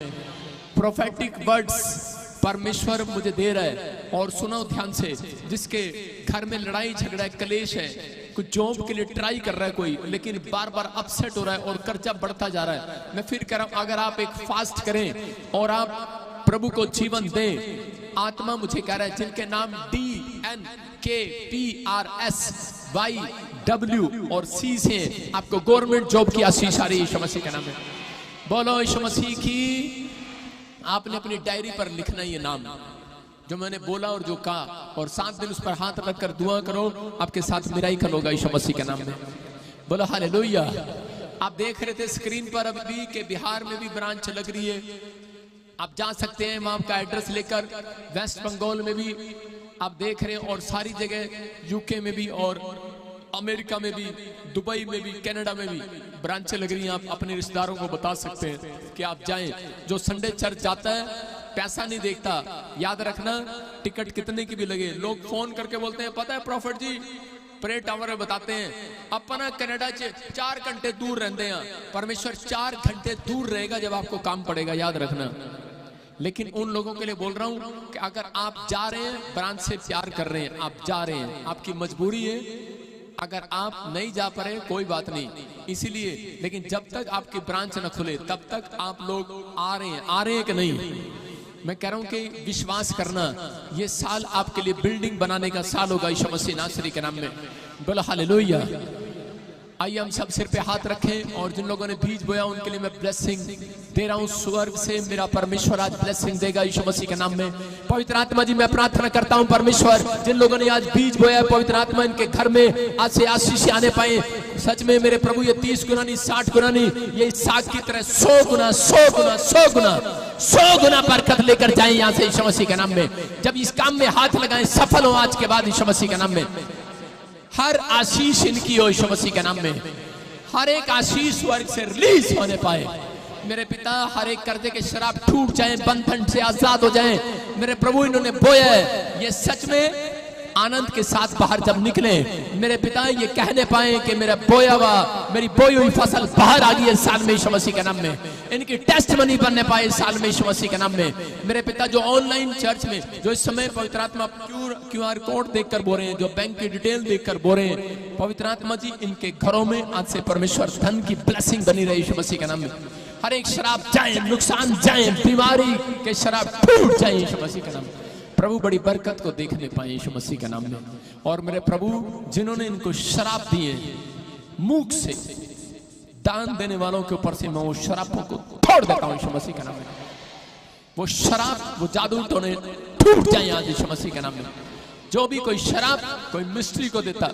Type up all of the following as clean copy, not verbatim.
Prophetic words परमेश्वर मुझे दे रहा है और सुनो ध्यान से। जिसके घर में लड़ाई झगड़ा कलेश है, कुछ जॉब के लिए ट्राई कर रहा है कोई, लेकिन बार बार अपसेट हो रहा है और कर्जा बढ़ता जा रहा है, मैं फिर कह रहा हूं अगर आप एक फास्ट करें और आप प्रभु को जीवन दें, आत्मा मुझे कह रहा है जिनके नाम DNKPRSYW और C से आपको गवर्नमेंट जॉब की आशीष आ रही है यीशु मसीह के नाम में। बोलो यीशु मसीह की। आपने अपनी डायरी पर लिखना ये नाम जो मैंने बोला और जो कहा, और 7 दिन उस पर हाथ रखकर दुआ करो, आपके साथ मिराकल होगा यीशु मसीह के नाम में। बोलो हालेलुया। आप देख रहे थे स्क्रीन पर अभी कि बिहार में भी ब्रांच लग रही है, आप जा सकते हैं वहां का एड्रेस लेकर। वेस्ट बंगाल में भी आप देख रहे हैं और सारी जगह यूके में भी और अमेरिका में भी, दुबई में भी, कनाडा में भी ब्रांचें लग रही हैं। आप अपने रिश्तेदारों को बता सकते हैं कि आप जाएं। जो संडे चर्च जाता है पैसा नहीं देखता, याद रखना टिकट कितने की भी लगे। लोग फोन करके बोलते हैं पता है प्रॉफिट जी प्रे टावर में बताते हैं अपना कनाडा से 4 घंटे दूर रहते हैं, परमेश्वर 4 घंटे दूर रहेगा जब आपको काम पड़ेगा, याद रखना। लेकिन उन लोगों के लिए बोल रहा हूं कि अगर आप जा रहे हैं, ब्रांच से प्यार कर रहे हैं, आप जा रहे हैं, आपकी मजबूरी है, अगर आप नहीं जा पा रहे कोई बात नहीं, इसीलिए, लेकिन जब तक आपकी ब्रांच न खुले तब तक आप लोग आ रहे हैं कि नहीं। मैं कह रहा हूं कि विश्वास करना, ये साल आपके लिए बिल्डिंग बनाने का साल होगा यीशु मसीह नासरी के नाम में। बोलो हालेलुया। आइए हम सब सिर पे हाथ रखें और जिन लोगों ने बीज बोया उनके लिए मैं ब्लेसिंग दे रहा हूं। स्वर्ग से मेरा परमेश्वर आज ब्लेसिंग देगा यीशु मसीह के नाम में। पवित्र आत्मा जी मैं प्रार्थना करता हूं परमेश्वर, जिन लोगों ने आज बीज बोया पवित्र आत्मा इनके घर में आज से आशीष आने पाए। सच में मेरे प्रभु ये 30 गुना नहीं, 60 गुना नहीं, ये साग की तरह 100 गुना 100 गुना 100 गुना 100 गुना बरकत लेकर जाए यहाँ से यीशु मसीह के नाम में। जब इस काम में हाथ लगाएं सफल हो आज के बाद यीशु मसीह के नाम में। हर आशीष इनकी हो यीशु मसीह के नाम में। हर एक आशीष स्वर्ग से रिलीज होने पाए मेरे पिता। हर एक कर्जे के शराब टूट जाए, बंधन से आजाद हो जाए मेरे प्रभु। इन्होंने बोया है, ये सच में आनंद के साथ बाहर जब निकले मेरे पिता, ये कहने पाए कि मेरा बोया हुआ, मेरी बोई हुई फसल बाहर आ गई है साल में यीशु मसीह के नाम में। इनकी टेस्टमनी बनने पाए साल में यीशु मसीह के नाम में। मेरे पिता जो ऑनलाइन चर्च में जो इस समय पवित्र आत्मा QR कोड देखकर बोल रहे हैं, जो बैंक की डिटेल देखकर बोल रहे हैं, पवित्र आत्मा जी इनके घरों में आज से परमेश्वर धन की ब्लेसिंग बनी रही यीशु मसीह के नाम में। हर एक शराब जाए, नुकसान जाए, बीमारी के शराब टूट जाए यीशु मसीह के नाम में। प्रभु बड़ी बरकत को देखने पाए यीशु मसीह के नाम में। और मेरे प्रभु जिन्होंने इनको शराब दिए, मुख से दान देने वालों के ऊपर से मैं वो शराबों को तोड़ देता हूं यीशु मसीह के नाम में। वो शराब, वो जादू टोने टूट जाए आज यीशु मसीह के नाम में। जो भी कोई शराब कोई मिस्ट्री को देता,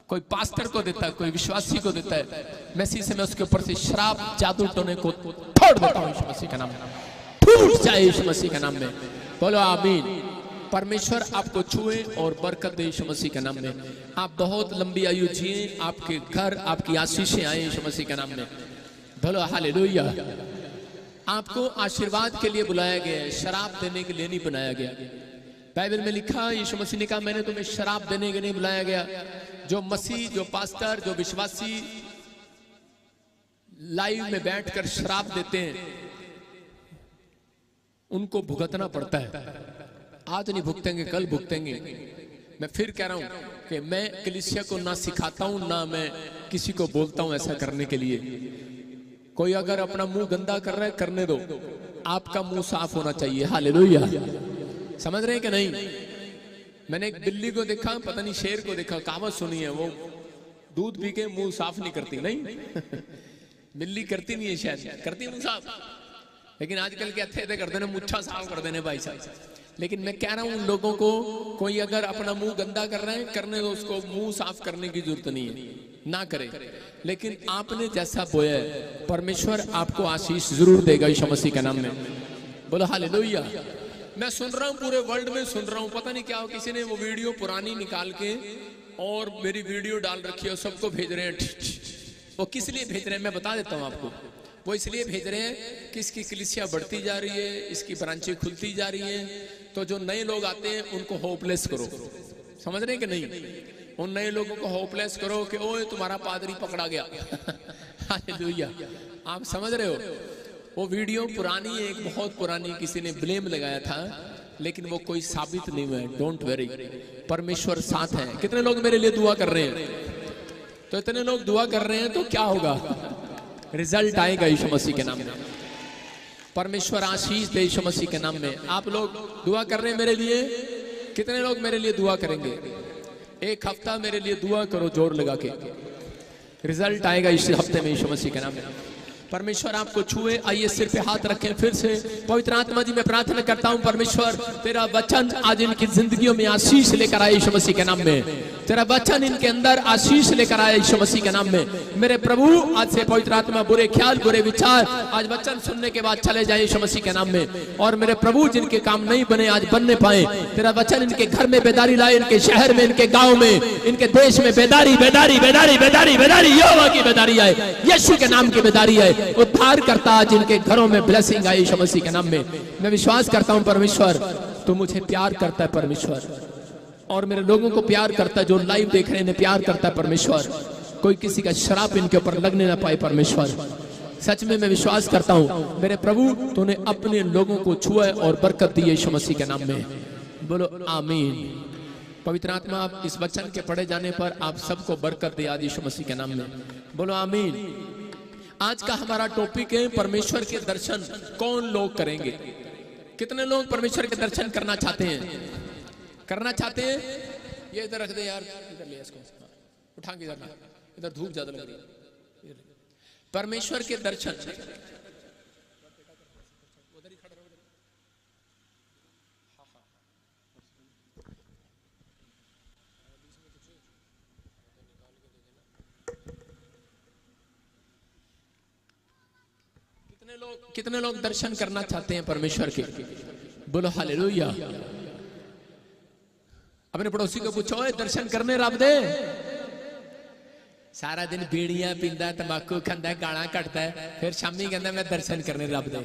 कोई पास्टर को देता, कोई विश्वासी को देता है, मैसी से मैं उसके ऊपर से शराब जादू टोने को तोड़ देता हूं यीशु मसीह के नाम में। टूट जाए यीशु मसीह के नाम में। बोलो आमीन। परमेश्वर आपको छुए और बरकत दे यीशु मसीह के नाम में। आप बहुत लंबी आयु जिए, आपके घर आपकी आशीषें आए यीशु मसीह के नाम में। बोलो हालेलुया। आपको आशीर्वाद के लिए बुलाया गया है, शराब देने के लिए नहीं बनाया गया। बाइबल में लिखा यीशु मसीह ने कहा मैंने तुम्हें शराब देने के लिए बुलाया गया। जो मसीह, जो पास्टर, जो विश्वासी लाइव में बैठकर शराब देते हैं उनको भुगतना पड़ता है। आज नहीं भुगतेंगे कल भुगतेंगे। मैं फिर कह रहा हूं कि मैं कलीसिया को ना सिखाता हूं ना मैं किसी को बोलता हूं ऐसा करने के लिए। कोई अगर अपना मुंह गंदा कर रहा है करने दो, आपका मुंह साफ होना चाहिए। हालेलुया। समझ रहे हैं कि नहीं? मैंने एक बिल्ली को देखा, पता नहीं शेर को देखा, कहावत सुनी है, वो दूध पी के मुंह साफ नहीं करती। नहीं बिल्ली करती नहीं है, शायद करती मुंह साफ, लेकिन आजकल के थे कर देने, मुच्छा साफ कर देने भाई साहब। लेकिन मैं कह रहा हूं उन लोगों को, कोई अगर अपना मुंह गंदा कर रहा है करने दो, उसको मुंह साफ करने की जरूरत नहीं है, ना करे। लेकिन आपने जैसा बोया है परमेश्वर आपको आशीष जरूर देगा यीशु मसीह के नाम में। बोलो हालेलुया। मैं सुन रहा हूं, पूरे वर्ल्ड में सुन रहा हूं, पता नहीं क्या हो, किसी ने वो वीडियो पुरानी निकाल के और मेरी वीडियो डाल रखी है और सबको भेज रहे हैं। वो किस लिए भेज रहे हैं मैं बता देता हूं आपको। वो इसलिए भेज रहे हैं कि इसकी कलीसिया बढ़ती जा रही है, इसकी ब्रांचें खुलती जा रही हैं, तो जो नए लोग आते हैं उनको होपलेस करो। समझ रहे हैं कि नहीं? उन नए लोगों को होपलेस करो कि ओए तुम्हारा पादरी पकड़ा गया। हालेलुया। आप समझ रहे हो? वो वीडियो पुरानी है, एक बहुत पुरानी, किसी ने ब्लेम लगाया था, लेकिन वो कोई साबित नहीं हुआ है। डोंट वरी, परमेश्वर साथ है। कितने लोग मेरे लिए दुआ कर रहे हैं? तो इतने लोग दुआ कर रहे हैं तो क्या होगा? रिजल्ट आएगा यीशु मसीह के नाम में। परमेश्वर आशीष दे यीशु मसीह के नाम में। आप लोग दुआ कर रहे हैं मेरे लिए? कितने लोग मेरे लिए दुआ करेंगे? एक हफ्ता मेरे लिए दुआ करो जोर लगा के, रिजल्ट आएगा इस हफ्ते में यीशु मसीह के नाम में। परमेश्वर आपको छुए। आइए सिर पे हाथ रखें फिर से। पवित्र आत्मा जी मैं प्रार्थना करता हूं परमेश्वर तेरा वचन आज इनकी जिंदगियों में आशीष लेकर आए यीशु मसीह के नाम में। तेरा वचन इनके अंदर आशीष लेकर आए यीशु मसीह के नाम में। मेरे प्रभु आज से पवित्र आत्मा बुरे ख्याल बुरे विचार आज वचन सुनने के बाद चले जाए यीशु मसीह के नाम में। और मेरे प्रभु जिनके काम नहीं बने आज बनने पाए। तेरा वचन इनके घर में बेदारी लाए, इनके शहर में, इनके गाँव में, इनके देश में बेदारी बेदारी बेदारी बेदारी बेदारी यहोवा की बेदारी आए, यीशु के नाम की बेदारी आए। उद्धार करता आज इनके घरों में ब्लेसिंग आई यीशु मसीह के नाम में। मैं विश्वास करता हूं परमेश्वर तू मुझे प्यार करता है परमेश्वर, और मेरे लोगों को प्यार करता है, जो लाइव देख रहे हैं प्यार करता है परमेश्वर। कोई किसी का शराब इनके ऊपर लगने ना पाए परमेश्वर। सच में मैं विश्वास करता हूं मेरे प्रभु तूने अपने लोगों को छुआ और बरकत दी यीशु मसीह के नाम में। बोलो आमीन। पवित्र आत्मा आप इस वचन के पढ़े जाने पर आप सबको बरकत दे आज यीशु मसीह के नाम में। बोलो आमीन। आज का हमारा टॉपिक है परमेश्वर के दर्शन कौन लोग करेंगे। कितने लोग परमेश्वर के दर्शन करना चाहते हैं? करना चाहते हैं? ये इधर रख दे यार, इधर ले इसको, उठा के इधर, इधर धूप ज्यादा लग रही है। परमेश्वर के दर्शन कितने लोग दर्शन करना चाहते हैं परमेश्वर के? बोलो हालेलुया। अपने पड़ोसी को पूछो दर्शन करने रब दे। सारा दिन बीड़ियां पींदा, तंबाकू खांदा, गाना कटता है, फिर शामी कहता मैं दर्शन करने रब दे।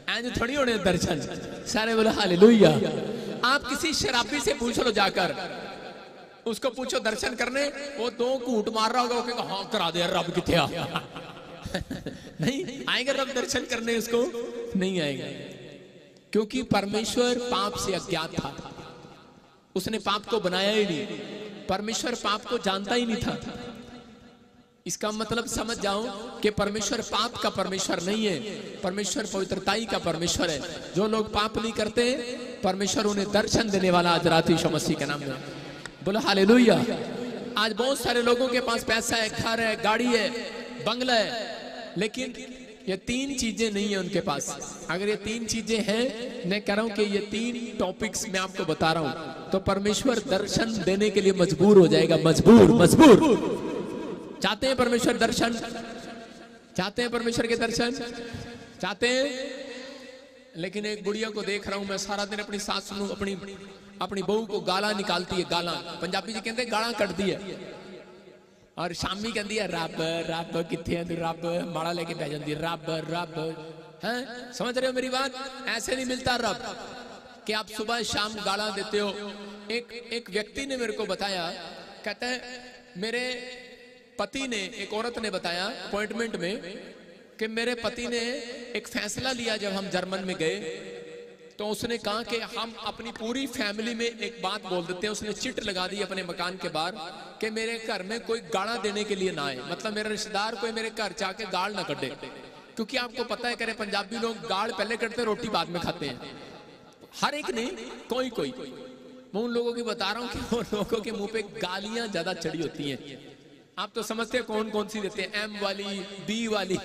ऐसे थोड़ी होने दर्शन। सारे बोलो हालेलुया। आप किसी शराबी से पूछ लो जाकर, उसको पूछो दर्शन करने, वो 2 घूंट मार रहा होगा, वो कहेगा हाँ करा दे रब किथे आ। नहीं आएगा रब दर्शन करने, उसको नहीं आएगा, क्योंकि परमेश्वर पाप से अज्ञात था। उसने पाप को बनाया ही नहीं। परमेश्वर पाप को जानता ही नहीं था। इसका मतलब समझ जाओ कि परमेश्वर पाप का परमेश्वर नहीं है, परमेश्वर पवित्रताई का परमेश्वर है। जो लोग पाप नहीं करते परमेश्वर उन्हें दर्शन देने वाला आज रात यीशु मसीह के नाम में। बोलो हालेलुया। आज बहुत सारे लोगों के पास पैसा है, घर है, गाड़ी है, बंगला है, लेकिन ये 3 चीजें नहीं है उनके पास। अगर ये 3 चीजें हैं, मैं कह रहा हूं कि ये 3 टॉपिक्स मैं आपको बता रहा हूं, तो परमेश्वर दर्शन देने के लिए मजबूर हो जाएगा। मजबूर चाहते हैं परमेश्वर दर्शन? चाहते हैं परमेश्वर के दर्शन? चाहते हैं? लेकिन एक बुढ़िया को देख रहा हूं मैं, सारा दिन अपनी सास नू अपनी बहू को गाला निकालती है। गाला पंजाबी जी कहते गाला कटती है, और शामी कहती है रब रब किथे तू, रब माड़ा लेके बह जाती है, रब रब है। समझ रहे हो मेरी बात? ऐसे नहीं मिलता रब कि आप सुबह शाम गाला देते हो। एक व्यक्ति ने मेरे को बताया, कहता है मेरे पति ने, एक औरत ने बताया अपॉइंटमेंट में, कि मेरे पति ने एक फैसला लिया जब हम जर्मन में गए, तो उसने कहा कि हम अपनी पूरी फैमिली में एक बात बोल देते हैं। उसने चिट लगा दी अपने मकान के बाहर कि मेरे घर में कोई गाड़ा देने के लिए ना आए, मतलब मेरा रिश्तेदार कोई मेरे घर जाके गाड़ ना कटे। क्योंकि आपको पता है करे पंजाबी लोग गाड़ पहले कटते रोटी बाद में खाते हैं। हर एक नहीं, कोई कोई। मैं उन लोगों की बता रहा हूँ कि उन लोगों के मुंह पे गालियां ज्यादा चढ़ी होती हैं। आप तो समझते हैं कौन कौन सी देते हैं, M वाली, B वाली,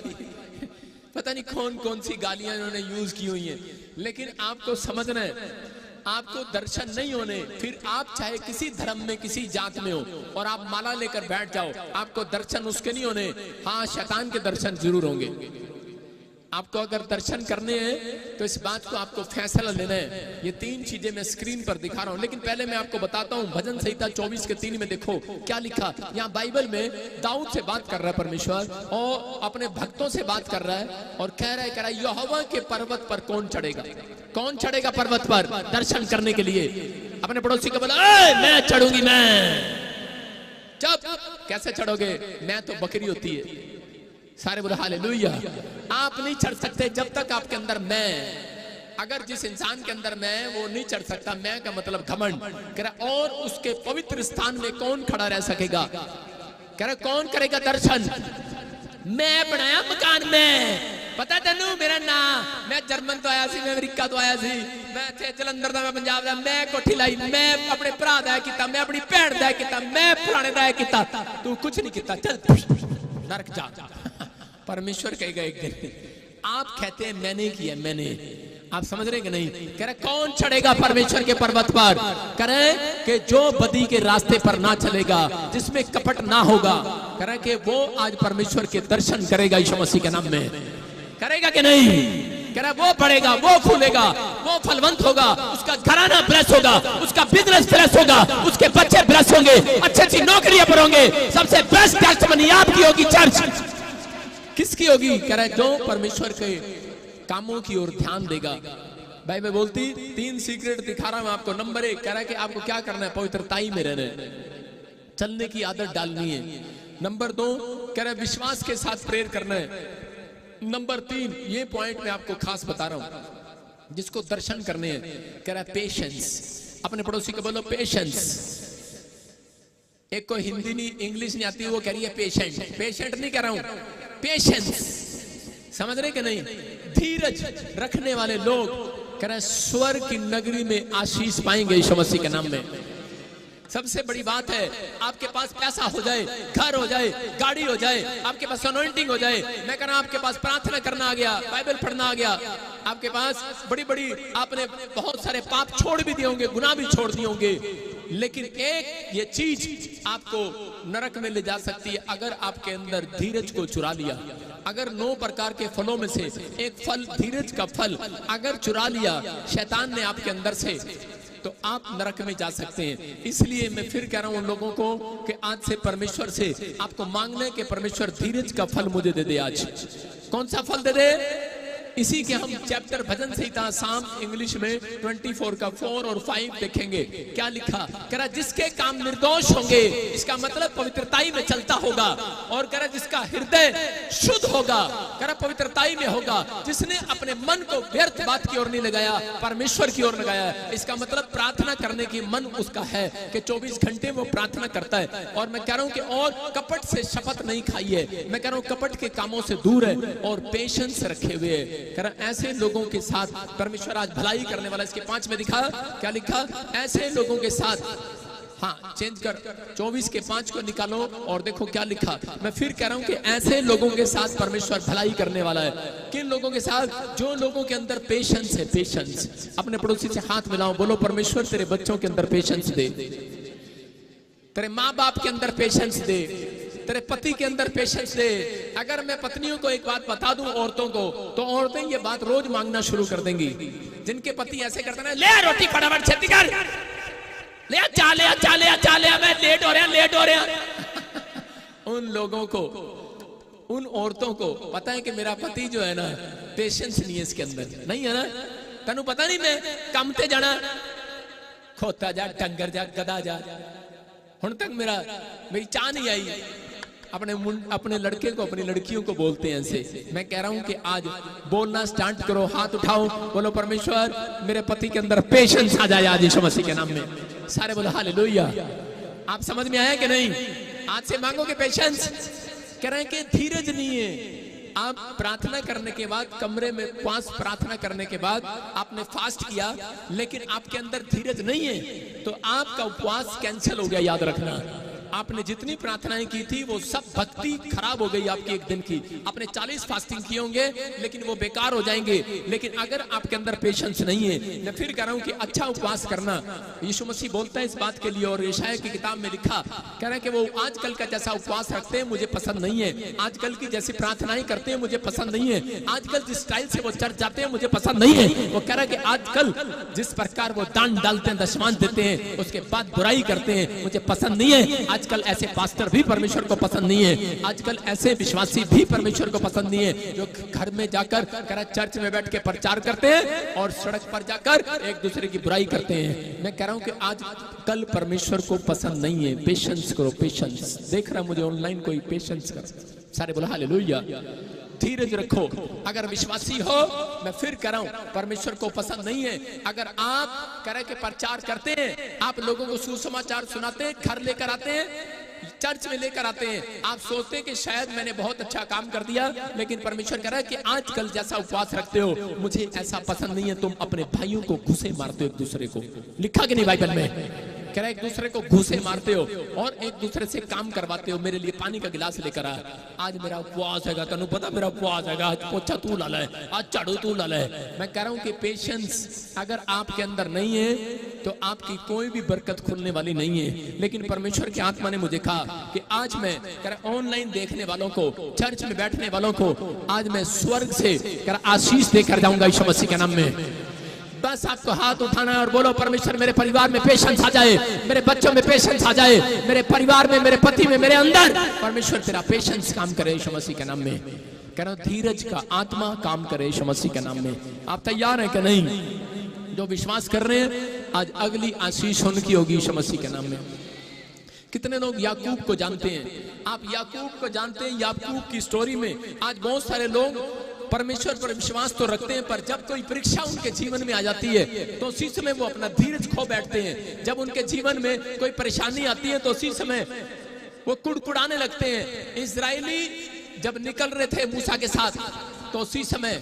पता नहीं कौन कौन सी गालियां इन्होंने यूज की हुई हैं। लेकिन आपको समझना है, आपको दर्शन नहीं होने, फिर आप चाहे किसी धर्म में किसी जात में हो और आप माला लेकर बैठ जाओ, आपको दर्शन उसके नहीं होने। हाँ, शैतान के दर्शन जरूर होंगे। आपको अगर दर्शन करने हैं तो इस बात को आपको फैसला लेना है। ये 3 चीजें मैं स्क्रीन पर दिखा रहा हूं, लेकिन पहले मैं आपको बताता हूं भजन संहिता 24 के 3 में देखो क्या लिखा। यहाँ बाइबल में दाऊद से बात कर रहा है परमेश्वर, और अपने भक्तों से बात कर रहा है, और कह रहा है यहोवा के पर्वत पर कौन चढ़ेगा? कौन चढ़ेगा पर्वत पर दर्शन करने के लिए? अपने पड़ोसी को बोला मैं चढ़ूंगी। मैं चुप, कैसे चढ़ोगे? मैं तो बकरी होती है। सारे बोले हालेलुया। आप नहीं चढ़ सकते जब तक आपके अंदर मैं, अगर जिस इंसान के अंदर मैं, वो नहीं चढ़ सकता। मैं का मतलब घमंड। कह रहा और उसके पवित्र स्थान में कौन खड़ा रह सकेगा? कह रहा कौन करेगा दर्शन? मैं बनाया मकान में, पता तेनू मेरा नाम, मैं जर्मन तो आया सी, मैं अमेरिका तो आया सी, मैं इत्थे जलंधर दा, मैं पंजाब दा, मैं कोठी लाई, मैं अपने भरा दा किता, मैं अपनी भैन दा किता, मैं फलाने दा किता, तू कुछ नहीं किता, चल नरक जा। परमेश्वर कहेगा एक दिन, आप कहते हैं मैंने किया, मैंने। आप समझ रहे कि नहीं? कह रहे कौन चढ़ेगा परमेश्वर के पर्वत पर? कह रहे कि जो बदी के रास्ते पर ना चलेगा, जिसमें कपट ना होगा, कह रहे कि वो आज परमेश्वर के दर्शन करेगा यीशु मसीह के नाम में। करेगा कि नहीं? कह रहा वो बढ़ेगा, वो फूलेगा, वो फलवंत होगा, उसका घराना ब्लेस होगा, उसका बिजनेस ब्लेस होगा, उसके बच्चे ब्लेस होंगे, अच्छी अच्छी नौकरियां पर होंगे। सबसे बेस्ट टेस्टमनी आपकी होगी। चर्च किसकी होगी? कह रहा है जो परमेश्वर के कामों की ओर ध्यान देगा। बाइबल बोलती 3 सीक्रेट दिखा रहा हूं आपको। नंबर 1 कह रहा है कि आपको क्या करना है? पवित्रताई में रहना है, चलने की आदत डालनी है। नंबर 2 कह रहा है विश्वास के साथ प्रेयर करना है। नंबर 3 ये पॉइंट मैं आपको खास बता रहा हूं, जिसको दर्शन करने हैं, कह रहा है पेशेंस। अपने पड़ोसी को बोलो पेशेंस। एक को हिंदी नहीं, इंग्लिश नहीं आती, वो कह रही है पेशेंट। पेशेंट नहीं कह रहा हूं, पेशेंस। समझ रहे कि नहीं? धीरज रखने वाले लोग, कह रहे स्वर्ग की नगरी में आशीष पाएंगे यीशु मसीह के नाम में। सबसे बड़ी बात है आपके पास पैसा हो जाए, घर हो जाए, गाड़ी हो जाए, आपके पास अनॉइंटिंग हो जाए। मैं कह रहा हूं आपके पास प्रार्थना करना आ गया, बाइबल पढ़ना आ गया, आपके पास बड़ी बड़ी, आपने बहुत सारे पाप छोड़ भी दिए होंगे, गुनाह भी छोड़ दिए होंगे, लेकिन एक ये चीज आपको नरक में ले जा सकती है अगर आपके अंदर धीरज को चुरा लिया। अगर 9 प्रकार के फलों में से एक फल, धीरज का फल, अगर चुरा लिया शैतान ने आपके अंदर से, तो आप नरक में जा सकते हैं। इसलिए मैं फिर कह रहा हूं उन लोगों को कि आज से परमेश्वर से आपको मांगना है कि परमेश्वर धीरज का फल मुझे दे दे। आज कौन सा फल दे दे? इसी के हम चैप्टर भजन संहिता साम इंग्लिश में 24 का 4 और 5 देखेंगे। क्या लिखा? कह रहा जिसके काम निर्दोष होंगे, इसका मतलब पवित्रताई में चलता होगा, और कह रहा जिसका हृदय शुद्ध होगा, कह रहा पवित्रताई में होगा, जिसने अपने मन को व्यर्थ बात की ओर नहीं लगाया, परमेश्वर की ओर लगाया। इसका मतलब प्रार्थना करने की मन उसका है कि 24 घंटे वो प्रार्थना करता है। और मैं कह रहा हूं कि और कपट से शपथ नहीं खाई है, मैं कह रहा हूं कपट के कामों से दूर है और पेशेंस रखे हुए है। ऐसे लोगों के साथ परमेश्वर आज भलाई करने वाला। इसके 5 में दिखा, क्या लिखा? ऐसे लोगों के साथ, हाँ चेंज कर, 24 के 5 को निकालो और देखो क्या लिखा। मैं फिर कह रहा हूं कि ऐसे लोगों के साथ परमेश्वर भलाई करने वाला है। किन लोगों के साथ? जो लोगों के अंदर पेशेंस है। पेशेंस। अपने पड़ोसी से हाथ मिलाओ, बोलो परमेश्वर तेरे बच्चों के अंदर पेशेंस दे, तेरे माँ बाप के अंदर पेशेंस दे, तेरे पति के अंदर पेशेंस दे। अगर मैं पत्नियों को एक बात बता दूं औरतों को, तो औरतें ये बात रोज मांगना शुरू कर देंगी। जिनके पति ऐसे करते हैं, ले रोटी फटाफट छेती कर, ले जा ले जा ले जा ले, मैं लेट हो रहा, लेट हो रहा। उन लोगों को, उन औरतों को पता है कि मेरा पति जो है ना, पेशेंस नहीं है इसके अंदर, नहीं है ना। तेनू पता नहीं मैं कम ते जाना, खोता जा, डंगर जा, गधा जा, हुण तक मेरी चाह नहीं आई। अपने लड़के को, अपनी लड़कियों को बोलते हैं ऐसे। मैं कह रहा हूं कि आज बोलना स्टार्ट करो, हाथ उठाओ, बोलो परमेश्वर मेरे पति के अंदर पेशेंस आ जाए आज यीशु मसीह के नाम में। सारे बोलो हालेलुया। आप समझ में आया कि नहीं? आज से मांगोगे पेशेंस। कह रहे हैं कि धीरज नहीं है। आप प्रार्थना करने के बाद, कमरे में 5 प्रार्थना करने के बाद आपने फास्ट किया, लेकिन आपके अंदर धीरज नहीं है, तो आपका उपवास कैंसिल हो गया। याद रखना, आपने जितनी प्रार्थनाएं की थी वो सब भक्ति खराब हो गई आपकी एक दिन की। आपने 40 फास्टिंग किए होंगे, लेकिन वो बेकार हो जाएंगे। लेकिन अगर आपके अंदर पेशेंस नहीं है, मैं फिर कह रहा हूं कि अच्छा उपवास करना। यीशु मसीह बोलता है इस बात के लिए, और यशायाह की किताब में लिखा, कह रहा है कि वो आजकल का जैसा उपवास रखते हैं मुझे पसंद नहीं है, आजकल की जैसी प्रार्थनाएं करते हैं मुझे पसंद नहीं है, आजकल जिस स्टाइल से वो चर्च जाते हैं मुझे पसंद नहीं है। वो कह रहा है कि आजकल जिस प्रकार वो दान डालते हैं, दशमांश देते हैं, उसके बाद बुराई करते हैं, मुझे पसंद नहीं है। आजकल ऐसे पास्टर भी परमेश्वर को पसंद नहीं है, आजकल ऐसे विश्वासी भी परमेश्वर को पसंद नहीं है, जो घर में जाकर चर्च में बैठ के प्रचार करते हैं और सड़क पर जाकर एक दूसरे की बुराई करते हैं। मैं कह रहा हूं कि आज कल परमेश्वर को पसंद नहीं है। पेशेंस करो, पेशेंस। देख रहा मुझे ऑनलाइन कोई पेशेंस कर सारे बोला हालेलुया। धीरज रखो। अगर विश्वासी हो, मैं फिर कह रहा हूं, परमेश्वर को पसंद नहीं है अगर आप करे के प्रचार करते हैं, आप लोगों को सुसमाचार सुनाते हैं, घर लेकर आते हैं, चर्च में लेकर आते हैं, आप सोचते हैं कि शायद मैंने बहुत अच्छा काम कर दिया, लेकिन परमेश्वर कह रहा है कि आजकल जैसा उपवास रखते हो मुझे ऐसा पसंद नहीं है। तुम अपने भाइयों को घुसे मारते हो एक दूसरे को, लिखा कि नहीं बाइबल में? कह रहा है एक दूसरे को घुसे मारते हो और एक दूसरे से काम करवाते हो। मेरे लिए पानी का गिलास लेकर आ, आज मेरा उपवास है, तनु पता मेरा उपवास है, आज पोछा तू ला ले, आज झाड़ू तू ला ले। मैं कह रहा हूं कि पेशेंस अगर आपके अंदर नहीं है तो आपकी कोई भी बरकत खुलने वाली नहीं है। लेकिन परमेश्वर की आत्मा ने मुझे कहा कि आज मैं ऑनलाइन देखने वालों को, चर्च में बैठने वालों को आज मैं स्वर्ग से आशीष देकर जाऊंगा यीशु मसीह के नाम में। बस आपको हाथ उठाना है और बोलो परमेश्वर मेरे परिवार में पेशेंस आ जाए, मेरे बच्चों में पेशेंस आ जाए, मेरे परिवार में, मेरे पति में, मेरे अंदर परमेश्वर तेरा पेशेंस काम करे यीशु मसीह के नाम में। कह रहा हूं धीरज का आत्मा काम करे यीशु मसीह के नाम में। आप तैयार हैं कि नहीं? जो विश्वास कर रहे हैं आज अगली आशीष उनकी होगी यीशु मसीह के नाम में। कितने लोग याकूब को जानते हैं? आप याकूब को जानते हैं? याकूब की स्टोरी में आज बहुत सारे लोग परमेश्वर पर विश्वास तो रखते हैं, पर जब कोई परीक्षा उनके जीवन में आ जाती है तो उसी समय वो अपना धीरज खो बैठते हैं। जब उनके जीवन में कोई परेशानी आती है तो उसी समय वो कुड़कुड़ाने लगते हैं। इजरायली जब निकल रहे थे मूसा के साथ तो उसी समय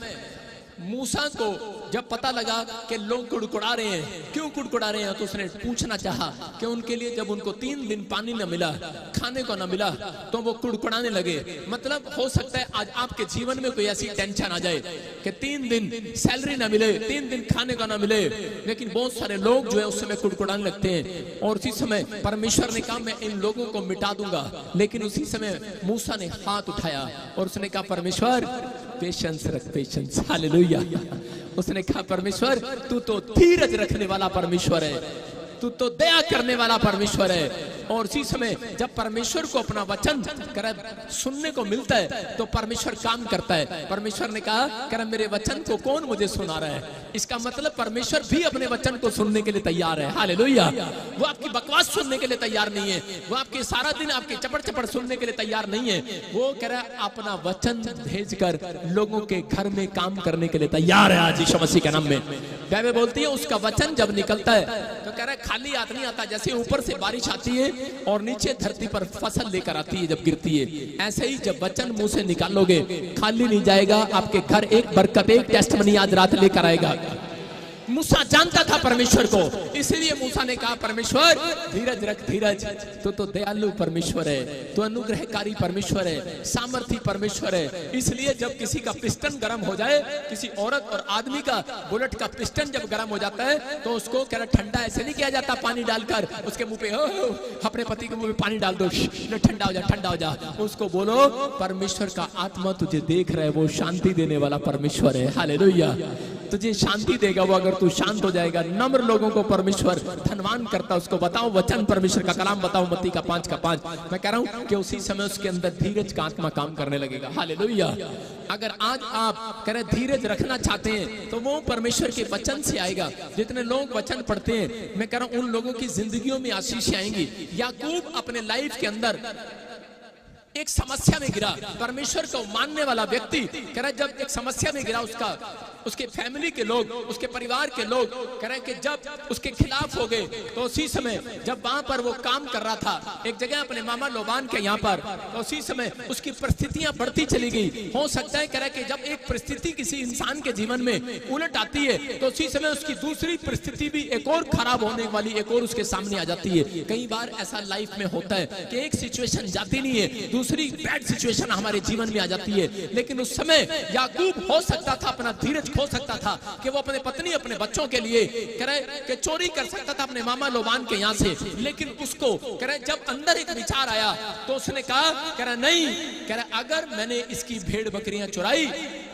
मूसा को जब पता लगा कि लोग कुड़कुड़ा रहे हैं, क्यों कुड़कुड़ा रहे हैं, तो उसने पूछना चाहा कि उनके लिए जब उनको 3 दिन पानी न मिला, खाने को न मिला, तो वो कुड़कुड़ाने लगे। मतलब हो सकता है आज आपके जीवन में कोई ऐसी टेंशन आ जाए कि 3 दिन सैलरी ना मिले, 3 दिन खाने का ना मिले, लेकिन बहुत सारे लोग जो है उस समय कुड़कुड़ाने लगते हैं। और उसी समय परमेश्वर ने कहा मैं इन लोगों को मिटा दूंगा, लेकिन उसी समय मूसा ने हाथ उठाया और उसने कहा परमेश्वर पेशेंस रख, पेशेंस। हालेलुया। उसने कहा परमेश्वर तू तो धीरज रखने वाला परमेश्वर है, तू तो दया करने वाला परमेश्वर है। और उसी समय जब परमेश्वर को अपना वचन सुनने को मिलता है तो परमेश्वर काम करता है। परमेश्वर ने कहा मेरे वचन को कौन मुझे सुना रहा है, इसका मतलब परमेश्वर भी अपने वचन को सुनने के लिए तैयार है। हालेलुया। वो आपकी बकवास सुनने के लिए तैयार नहीं है, वो आपके सारा दिन आपके चपड़ चपड़ सुनने के लिए तैयार नहीं है। वो कह रहा है अपना वचन भेजकर लोगों के घर में काम करने के लिए तैयार है आज यीशु मसीह के नाम में। बाइबल बोलती है उसका वचन जब निकलता है तो कह रहा है खाली हाथ नहीं आता। जैसे ऊपर से बारिश आती है और नीचे धरती पर फसल लेकर आती है जब गिरती है, ऐसे ही जब वचन मुंह से निकालोगे खाली नहीं जाएगा, आपके घर एक बरकत, एक टेस्टमनी आज रात लेकर आएगा। मूसा जानता था परमेश्वर को, इसलिए मूसा ने कहा परमेश्वर धीरज रख, धीरज, तो दयालु परमेश्वर है, तो अनुग्रहकारी परमेश्वर है, सामर्थी परमेश्वर है। इसलिए जब किसी का पिस्टन गर्म हो जाए, किसी औरत और आदमी का बुलेट का पिस्टन जब गर्म हो जाता है तो उसको कह रहा ठंडा ऐसे नहीं किया जाता पानी डालकर उसके मुंह पे, अपने पति के मुंह पे पानी डाल दो, ठंडा हो जा, ठंडा हो जा। उसको बोलो परमेश्वर का आत्मा तुझे देख रहा है, वो शांति देने वाला परमेश्वर है। हालेलुया। तुझे शांति देगा वो अगर तू शांत हो जाएगा। नम्र लोगों को परमेश्वर धनवान करता। उसको बताओ वचन परमेश्वर का कलाम बताओ मत्ती का 5:5। मैं कह रहा हूं कि उसी समय उसके अंदर धीरज का आत्मा काम करने लगेगा। हालेलुया। अगर आज आप कह रहे धीरज रखना चाहते हैं तो वो परमेश्वर के वचन से आएगा। जितने लोग वचन पढ़ते हैं मैं कह रहा हूं उन लोगों की जिंदगियों में आशीष आएंगी। याकूब अपने लाइफ के अंदर एक समस्या में गिरा, परमेश्वर को मानने वाला व्यक्ति कह रहा जब एक समस्या में गिरा, उसके फैमिली के लोग, उसके परिवार के लोग कह रहे कि जब उसके खिलाफ हो गए तो उसी समय जब वहां पर वो काम कर रहा था एक जगह अपने मामा लोबान के यहाँ पर, तो उसी समय उसकी परिस्थितियां बढ़ती चली गई। हो सकता है कह रहे कि जब एक परिस्थिति किसी इंसान के जीवन में उलट आती है तो उसी समय उसकी दूसरी परिस्थिति भी एक और खराब होने वाली एक और उसके सामने आ जाती है। कई बार ऐसा लाइफ में होता है कि एक सिचुएशन जाती नहीं है, दूसरी बैड सिचुएशन हमारे जीवन में आ जाती है। लेकिन उस समय याकूब हो सकता था अपना धीरज हो सकता था कि वो अपने पत्नी अपने बच्चों के लिए कह रहे कि चोरी कर सकता था अपने मामा लोबान के यहाँ से, लेकिन उसको कह रहे जब अंदर एक विचार आया तो उसने कहा कह रहा नहीं, कह रहा अगर मैंने इसकी भेड़ बकरियां चुराई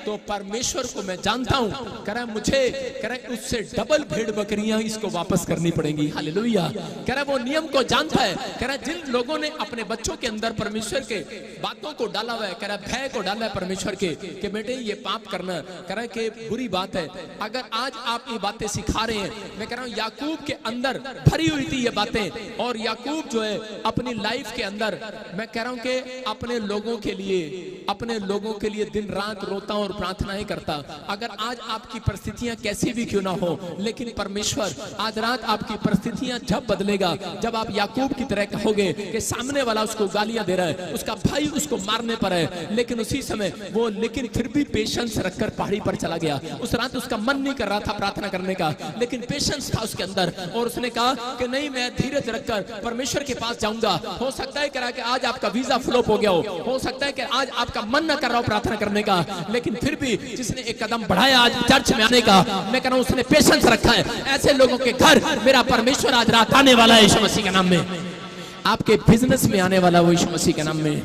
तो परमेश्वर को मैं जानता हूं, कह रहा मुझे, कह रहा उससे डबल भेड़ बकरियां इसको वापस करनी पड़ेंगी। हालेलुया। कह रहा वो नियम को जानता है। कह रहा जिन लोगों ने अपने बच्चों के अंदर परमेश्वर के बातों को डाला हुआ है, कह रहा भय को डाला है परमेश्वर के कि बेटे ये पाप करना, कह रहा कि बुरी बात है। अगर आज आप ये बातें सिखा रहे हैं, मैं कह रहा हूं याकूब के अंदर भरी हुई थी ये बातें, और याकूब जो है अपनी लाइफ के अंदर, मैं कह रहा हूं कि अपने लोगों के लिए दिन रात रोता और प्रार्थनाएं करता। अगर आज आपकी परिस्थितियां कैसी भी क्यों ना हो, लेकिन परमेश्वर आज रात आपकी परिस्थितियां जब बदलेगा, जब आप याकूब की तरह कहोगे कि सामने वाला उसको गालियां दे रहा है, उसका भाई उसको मारने पर है, लेकिन उसी समय वो लेकिन फिर भी पेशेंस रखकर पहाड़ी पर चला गया। उस रात उसका मन नहीं कर रहा था प्रार्थना करने का, लेकिन पेशेंस था उसके अंदर, और उसने कहा कि नहीं, मैं धीरज रखकर परमेश्वर के पास जाऊंगा। हो सकता है कि आज आपका वीजा फ्लॉप हो गया हो सकता है कि आज आपका मन न कर रहा हो प्रार्थना करने का, लेकिन फिर भी जिसने एक कदम बढ़ाया आज चर्च में आने का, मैं कह रहा हूं उसने पेशेंस रखा है। ऐसे लोगों के घर मेरा परमेश्वर आज रात आने वाला है यीशु मसीह के नाम में। आपके बिजनेस में आने वाला वो यीशु मसीह के नाम में।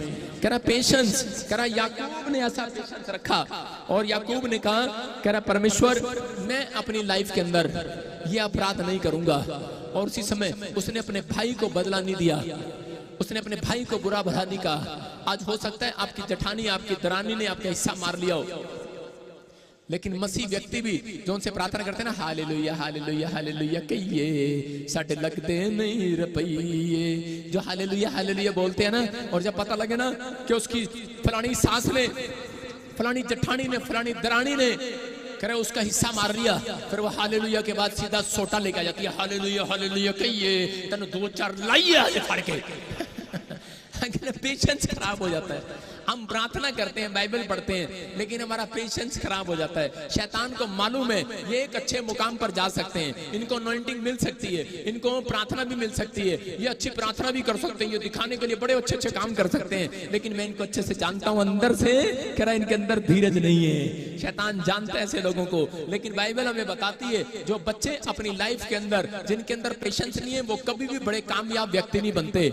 कह रहा पेशेंस, कह रहा याकूब ने ऐसा पेशेंस रखा, और याकूब ने कहा, कह रहा परमेश्वर मैं अपनी लाइफ के अंदर ये अपराध नहीं करूंगा। और उसी समय उसने अपने भाई को बदला नहीं दिया, उसने अपने भाई को बुरा भला नहीं कहा। आज हो सकता है आपकी जेठानी, आपकी दरानी ने आपका हिस्सा मार लिया हो, लेकिन मसीह व्यक्ति भी जो उनसे प्रार्थना करते हैं ना, हालेलुया हालेलुया हालेलुया कहिए साढ़े लगते नहीं रुपये, जो हालेलुया हालेलुया बोलते हैं ना, और जब पता लगे ना कि उसकी फलानी सास ने, फलानी जेठानी ने, फलानी दरानी ने करे उसका हिस्सा मार लिया, फिर वो हालेलुया के बाद सीधा सोटा लेके आ जाती है, हालेलुया हालेलुया कहिए तेन 2-4 लाइए आज फाड़ के। पेशेंस खराब हो जाता है। हम प्रार्थना करते हैं, बाइबल पढ़ते हैं, लेकिन हमारा पेशेंस खराब हो जाता है। शैतान को मालूम है ये एक अच्छे मुकाम पर जा सकते हैं, इनको अनॉइंटिंग मिल सकती है, इनको प्रार्थना भी मिल सकती है, ये अच्छी प्रार्थना भी कर सकते हैं, ये दिखाने के लिए बड़े अच्छे अच्छे काम कर सकते हैं, लेकिन मैं इनको अच्छे से जानता हूं अंदर से, कह रहा इनके अंदर धीरज नहीं है। शैतान जानता है ऐसे लोगों को, लेकिन बाइबल हमें बताती है जो बच्चे अपनी लाइफ के अंदर, जिनके अंदर पेशेंस नहीं है, वो कभी भी बड़े कामयाब व्यक्ति नहीं बनते।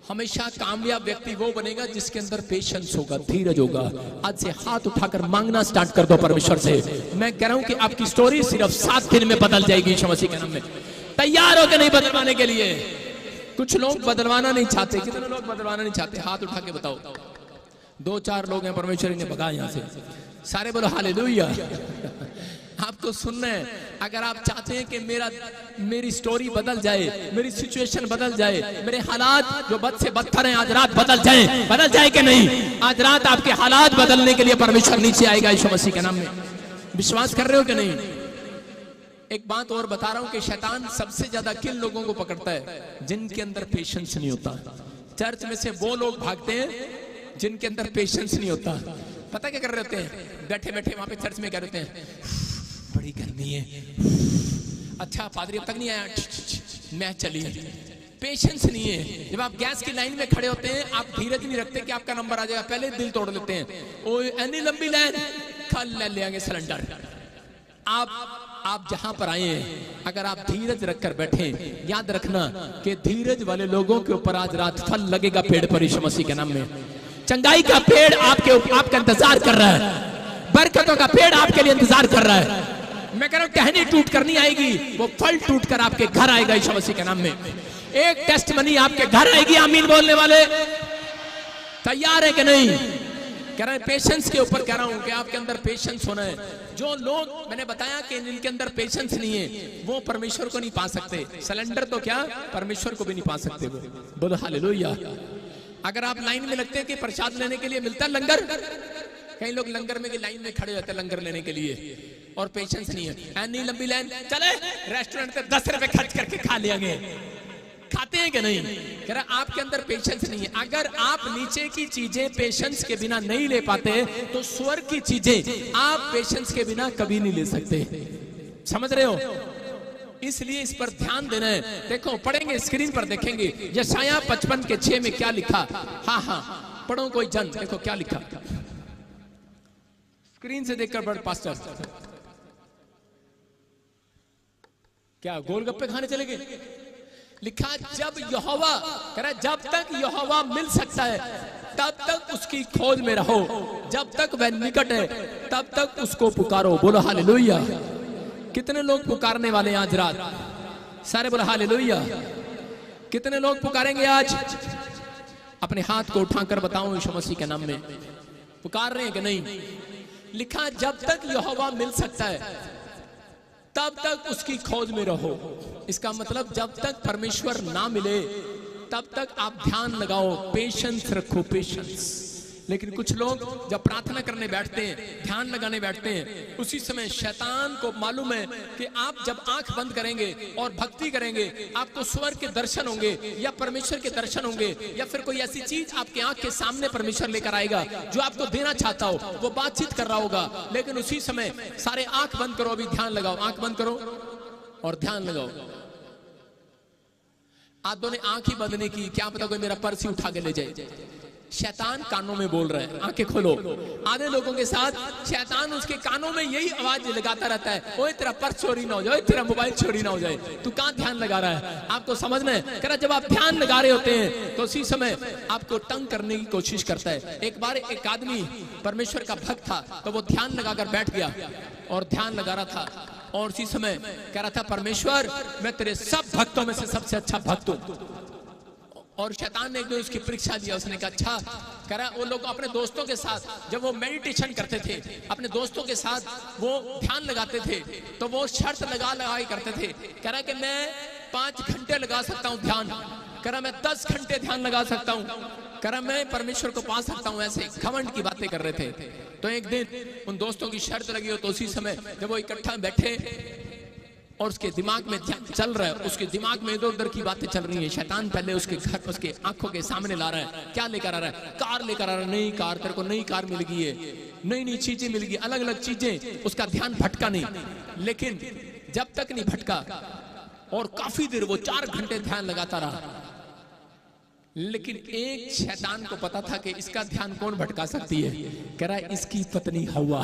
हमेशा कामयाब व्यक्ति वो बनेगा जिसके अंदर पेशेंस होगा, धीरज होगा। आज से हाथ उठाकर मांगना स्टार्ट कर दो परमेश्वर से। मैं कह रहा हूं कि आपकी स्टोरी सिर्फ 7 दिन में बदल जाएगी यीशु मसीह के नाम में। तैयार हो के नहीं बदलवाने के लिए? कुछ लोग बदलवाना नहीं चाहते। कितने लोग बदलवाना नहीं चाहते? हाथ उठा के बताओ। 2-4 लोग हैं, परमेश्वर ने भगा यहां से। सारे बोलो हालेलुया। आपको सुनना है, अगर आप चाहते हैं कि मेरी स्टोरी बदल जाए, मेरी सिचुएशन बदल जाए, मेरे हालात जो बद से बदतर हैं आज रात बदल जाए कि नहीं? आज रात आपके हालात बदलने के लिए परमेश्वर नीचे आएगा यीशु मसीह के नाम में। विश्वास कर रहे हो कि नहीं? एक बात और बता रहा हूं कि शैतान सबसे ज्यादा किन लोगों को पकड़ता है? जिनके अंदर पेशेंस नहीं होता। चर्च में से वो लोग भागते हैं जिनके अंदर पेशेंस नहीं होता। पता क्या कर रहे होते हैं? बैठे बैठे वहां पे चर्च में क्या रहते हैं, बड़ी गर्मी है, अच्छा पादरी अब तक नहीं आया, मैं चली। पेशेंस नहीं है। जब आप गैस की लाइन में खड़े होते हैं, आप धीरज नहीं रखते कि आपका नंबर आ जाएगा, पहले दिल तोड़ लेते हैं। ओ एनी लंबी लाइन, कल ले आएंगे सिलेंडर। आप जहां पर आए हैं, अगर आप धीरज रखकर बैठे, याद रखना कि धीरज वाले लोगों के ऊपर आज रात फल लगेगा पेड़ पर यीशु मसीह के नाम में। चंगाई का पेड़ आपका इंतजार कर रहा है, बरकतों का पेड़ आपके लिए इंतजार कर रहा है। मैं कह रहा हूं टहनी टूट कर नहीं आएगी, वो फल टूट कर आपके घर आएगा यीशु मसीह के नाम में। एक टेस्ट मनी आपके घर आएगी। आमीन बोलने वाले तैयार है कि नहीं? कह रहा है पेशेंस के ऊपर कह रहा हूं कि आपके अंदर पेशेंस होना है। जो लोग मैंने बताया कि इनके अंदर पेशेंस नहीं है, वो परमेश्वर को नहीं पा सकते। सिलेंडर तो क्या, परमेश्वर को भी नहीं पा सकते। वो बोलो हालेलुया। अगर आप लाइन में लगते हैं कि प्रसाद लेने के लिए मिलता है लंगर, कई लोग लंगर में की लाइन में खड़े होते हैं लंगर लेने के लिए, और पेशेंस नहीं है। एनी लंबी लाइन, चले रेस्टोरेंट पे 10 रुपए खर्च करके खा लेंगे। खाते हैं कि नहीं? कह रहा आपके अंदर पेशेंस नहीं है। अगर आप नीचे की चीजें पेशेंस के बिना नहीं ले पाते, तो स्वर्ग की चीजें आप पेशेंस के बिना कभी नहीं ले सकते। समझ रहे हो? इसलिए इस पर ध्यान देना है। देखो, पढ़ेंगे, स्क्रीन पर देखेंगे यशायाह 55:6 में क्या लिखा। हाँ, पढ़ो कोई जन, देखो क्या लिखा। स्क्रीन से देखकर बड़ पास्टर, क्या गोलगप्पे खाने चले गए? लिखा जब यहोवा, कह रहा जब तक यहोवा मिल सकता है तब तक उसकी खोज में रहो, जब तक वह निकट है तब तक उसको पुकारो। बोलो हालेलुया। कितने लोग पुकारने वाले हैं आज रात? सारे बोलो हालेलुया। कितने लोग पुकारेंगे आज? अपने हाथ को उठाकर बताओ यीशु मसीह के नाम में पुकार रहे हैं कि नहीं? लिखा जब तक यहोवा मिल सकता है तब तक उसकी खोज में रहो। इसका मतलब जब तक परमेश्वर ना मिले तब तक आप ध्यान लगाओ, पेशेंस रखो, पेशेंस। लेकिन कुछ लोग जब प्रार्थना करने बैठते हैं, ध्यान लगाने बैठते हैं, उसी समय शैतान को मालूम है कि आप जब आंख बंद करेंगे और भक्ति करेंगे आपको स्वर्ग के दर्शन होंगे या परमेश्वर के दर्शन होंगे या फिर कोई ऐसी चीज आपके आंख के सामने परमेश्वर लेकर आएगा जो आपको देना चाहता हो, वो बातचीत कर रहा होगा। लेकिन उसी समय सारे आंख बंद करो, अभी ध्यान लगाओ, आंख बंद करो और ध्यान लगाओ। आधों ने आंख ही बंद नहीं की, क्या पता कोई मेरा पर्स ही उठा के ले जाए। शैतान कानों में बोल रहा है, आंखें खोलो। आधे लोगों के साथ शैतान उसके कानों में यही आवाज लगाता रहता है, ओए तेरा पर्स चोरी ना हो जाए, तेरा मोबाइल चोरी ना हो जाए। तू कहां ध्यान लगा रहा है? आपको समझना है, कह रहा जब आप ध्यान लगा रहे होते हैं तो उसी समय आपको तंग करने की कोशिश करता है। एक बार एक आदमी परमेश्वर का भक्त था, तो वो ध्यान लगाकर बैठ गया और ध्यान लगा रहा था और उसी समय कह रहा था परमेश्वर मैं तेरे सब भक्तों में से सबसे अच्छा भक्त हूं। और शैतान ने एक दिन उसकी परीक्षा दिया, उसने कहा अच्छा, कह रहा वो लोग अपने दोस्तों के साथ जब वो मेडिटेशन करते थे, अपने दोस्तों के साथ वो ध्यान लगाते थे, तो वो शर्त लगा ही करते थे। कह रहा कि मैं 5 घंटे लगा सकता हूँ ध्यान, कह रहा मैं 10 घंटे ध्यान लगा सकता हूँ, कह रहा मैं परमेश्वर को पा सकता हूँ। ऐसे घमंड की बातें कर रहे थे। तो एक दिन उन दोस्तों की शर्त लगी हो, तो उसी समय जब वो इकट्ठा बैठे और उसके दिमाग में चल रहा है, उसके दिमाग में इधर उधर की बातें चल रही है। शैतान पहले उसके घर, उसके आंखों के सामने ला रहा है, क्या लेकर आ रहा है? कार लेकर आ रहा है, नई कार, तेरे को नई कार मिल गई है, नई नई चीजें मिल गई, अलग अलग चीजें। उसका ध्यान भटका नहीं, लेकिन जब तक नहीं भटका और काफी देर वो 4 घंटे ध्यान लगाता रहा, लेकिन एक शैतान को पता था कि इसका ध्यान कौन भटका सकती है। कह रहा है इसकी पत्नी हवा।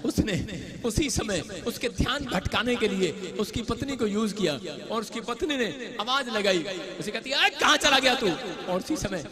उसने उसी समय उसके ध्यान भटकाने के लिए उसकी पत्नी को यूज किया और उसकी पत्नी ने आवाज लगाई, उसे कहती है कहां चला गया तू? और उसी समय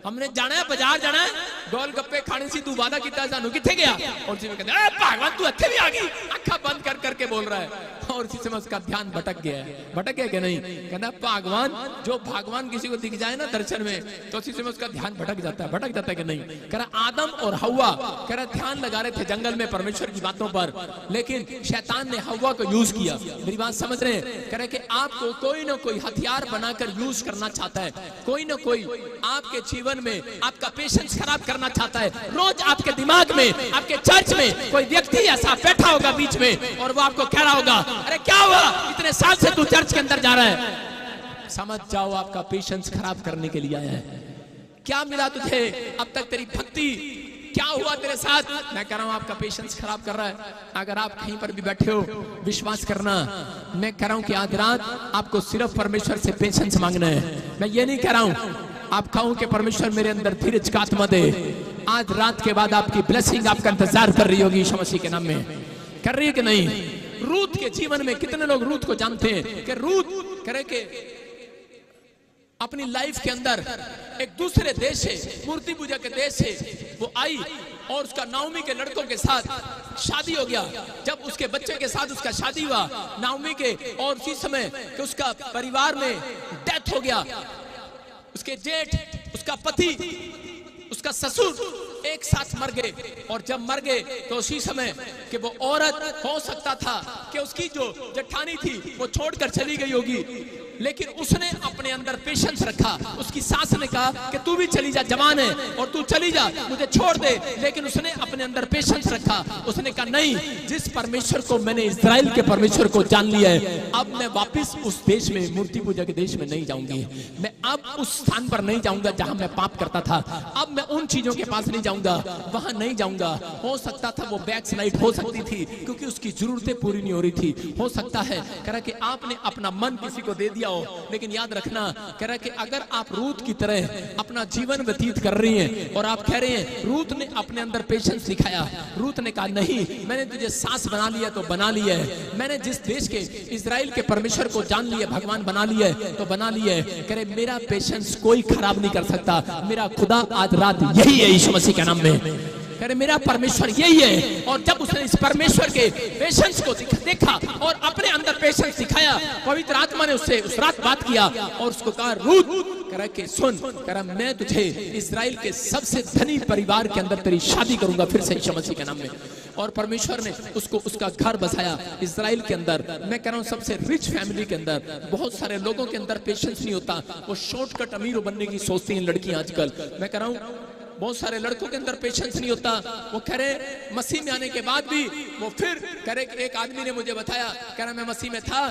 हमने जाना है, बाजार जाना है, गोलगप्पे खाने से तू वादा किया जानू किथे गया? और उसी में कहते हैं भगवान तू अच्छे भी आ गई, अखा बंद कर करके बोल रहा है। और उसी समय उसका ध्यान भटक गया है। भटक गया कि नहीं? कहना भगवान, जो भगवान किसी को दिख जाए ना दर्शन में, तो उसी समय उसका ध्यान भटक जाता है। भटक जाता है कि नहीं? कह रहा आदम और हवा, कह रहा ध्यान लगा रहे थे जंगल में परमेश्वर की बातों पर, लेकिन शैतान ने हवा को यूज किया। मेरी बात समझ रहे हैं? कह रहे कि आपको कोई ना कोई हथियार बनाकर यूज करना चाहता है, कोई ना कोई आपके जीवन में आपका पेशेंस खराब करना चाहता है। रोज आपके दिमाग में, आपके चर्च में कोई व्यक्ति ऐसा बैठा होगा बीच में और वो आपको कह रहा होगा अरे क्या हुआ, इतने साल से तू चर्च के अंदर जा रहा है, समझ जाओ आपका पेशेंस खराब करने के लिए आया है। क्या मिला तुझे अब तक? तेरी भक्ति क्या हुआ तेरे साथ? मैं कह रहा हूं आपका पेशेंस खराब कर रहा है। अगर आप कहीं पर भी बैठे हो, विश्वास करना, मैं कह रहा हूं कि आज रात आपको सिर्फ परमेश्वर से पेशेंस मांगना है। मैं ये नहीं कह रहा हूं आप कहो कि परमेश्वर मेरे अंदर धीरज का आत्मा दे। आज रात के बाद आपकी ब्लेसिंग आपका इंतजार कर रही होगी यीशु मसीह के नाम में। कर रही है कि नहीं? रूथ के जीवन में कितने लोग रूथ को जानते हैं कि रूथ करे के अपनी लाइफ के अंदर एक दूसरे देश से, मूर्ति पूजा के देश से वो आई और उसका नाओमी के लड़कों के साथ शादी हो गया। जब उसके बच्चे के साथ उसका शादी हुआ नाओमी के, और उसी समय कि उसका परिवार में डेथ हो गया, उसके जेठ, उसका पति, उसका ससुर एक साथ मर गए। और जब मर गए तो उसी समय कि वो औरत हो सकता था कि उसकी जो जेठानी थी वो छोड़कर चली गई होगी, लेकिन उसने अपने अंदर पेशेंस रखा। उसकी सास ने कहा कि तू भी चली जा, जवान है और तू चली जा, मुझे छोड़ दे, लेकिन उसने अपने अंदर पेशेंस रखा। उसने कहा नहीं, जिस परमेश्वर को मैंने इस्राएल के परमेश्वर को जान लिया है, अब मैं वापस उस देश में, मूर्ति पूजा के देश में नहीं जाऊंगी। मैं अब उस स्थान पर नहीं जाऊंगा जहां मैं पाप करता था। अब मैं उन चीजों के पास नहीं जाऊंगा, वहां नहीं जाऊंगा। हो सकता था वो बैकस्लाइड हो सकती थी क्योंकि उसकी जरूरतें पूरी नहीं हो रही थी। हो सकता है कह रहा कि आपने अपना मन किसी को दे दिया हो, लेकिन याद रखना, कह रहा है कि अगर आप रूत की तरह अपना जीवन व्यतीत कर रही हैं और आप कह रहे हैं रूत ने अपने अंदर पेशेंस दिखाया, रूत ने कहा नहीं, मैंने तुझे सास बना लिया तो बना लिया है, मैंने जिस देश के इजराइल के परमेश्वर को जान लिया, भगवान बना लिया है तो बना लिया है। कह रहे मेरा पेशेंस कोई खराब नहीं कर सकता, मेरा खुदा आज रात यही है यीशु मसीह के नाम में। कह रहे मेरा परमेश्वर यही है। और जब उसने इस परमेश्वर के पेशेंस को देखा और अपने अंदर पेशेंस दिखाया, पवित्र आत्मा ने उससे उस रात बात किया और उसको कहा रूत, कह रहा कि सुन, कह रहा मैं तुझे इजराइल के सबसे धनी परिवार के अंदर तेरी शादी करूंगा फिर से यीशु मसीह के नाम में। और परमेश्वर ने उसको उसका घर बसाया इजराइल के अंदर। मैं कह रहा हूं सबसे रिच फैमिली के अंदर। बहुत सारे लोगों के अंदर पेशेंस नहीं होता, वो शॉर्टकट अमीर बनने की सोचती हैं लड़कियां आजकल। मैं कह रहा हूं बहुत सारे लड़कों के अंदर पेशेंस नहीं होता, वो कह रहे मसीह में आने के बाद भी वो फिर कह रहे। एक आदमी ने मुझे बताया, कह रहा मैं मसीह में था